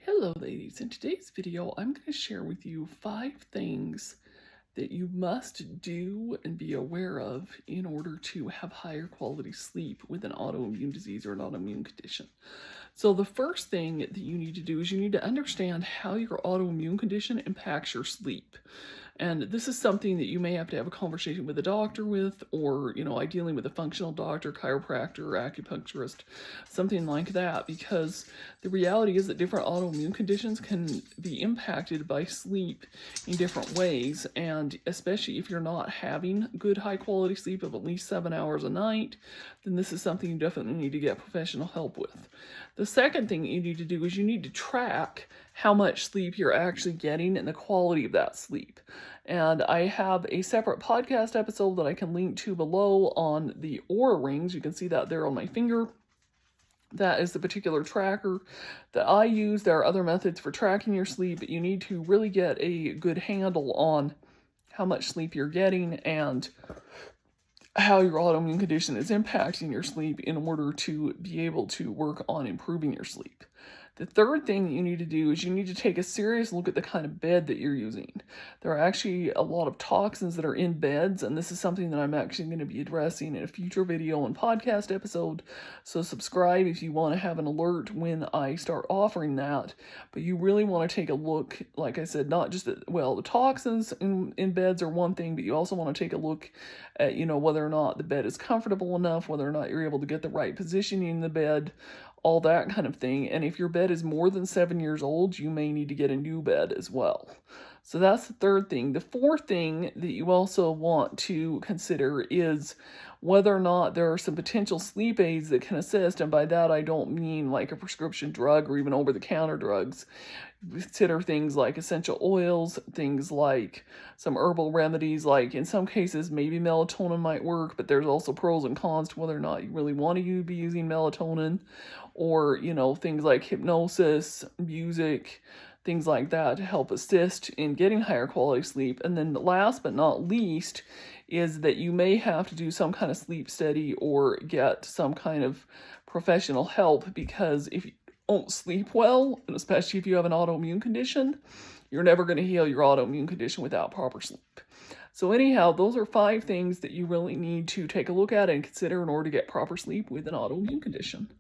Hello ladies, in today's video I'm going to share with you 5 things that you must do and be aware of in order to have higher quality sleep with an autoimmune disease or an autoimmune condition. So the first thing that you need to do is you need to understand how your autoimmune condition impacts your sleep. And this is something that you may have to have a conversation with a doctor with, or, ideally with a functional doctor, chiropractor, or acupuncturist, something like that, because the reality is that different autoimmune conditions can be impacted by sleep in different ways. And especially if you're not having good high quality sleep of at least 7 hours a night, then this is something you definitely need to get professional help with. The second thing you need to do is you need to track how much sleep you're actually getting and the quality of that sleep. And I have a separate podcast episode that I can link to below on the Oura rings. You can see that there on my finger. That is the particular tracker that I use. There are other methods for tracking your sleep, but you need to really get a good handle on how much sleep you're getting and how your autoimmune condition is impacting your sleep in order to be able to work on improving your sleep. The third thing that you need to do is you need to take a serious look at the kind of bed that you're using. There are actually a lot of toxins that are in beds, and this is something that I'm actually going to be addressing in a future video and podcast episode. So subscribe if you want to have an alert when I start offering that. But you really want to take a look, like I said, not just at, the toxins in beds are one thing, but you also want to take a look at, whether or not the bed is comfortable enough, whether or not you're able to get the right positioning in the bed, all that kind of thing. And if your bed is more than 7 years old, you may need to get a new bed as well. So that's the third thing. The fourth thing that you also want to consider is whether or not there are some potential sleep aids that can assist. And by that, I don't mean like a prescription drug or even over-the-counter drugs. Consider things like essential oils, things like some herbal remedies, like in some cases maybe melatonin might work, but there's also pros and cons to whether or not you really want to be using melatonin, or things like hypnosis, music, things like that to help assist in getting higher quality sleep. And then last but not least is that you may have to do some kind of sleep study or get some kind of professional help, because if you don't sleep well, and especially if you have an autoimmune condition, you're never going to heal your autoimmune condition without proper sleep. So anyhow, those are 5 things that you really need to take a look at and consider in order to get proper sleep with an autoimmune condition.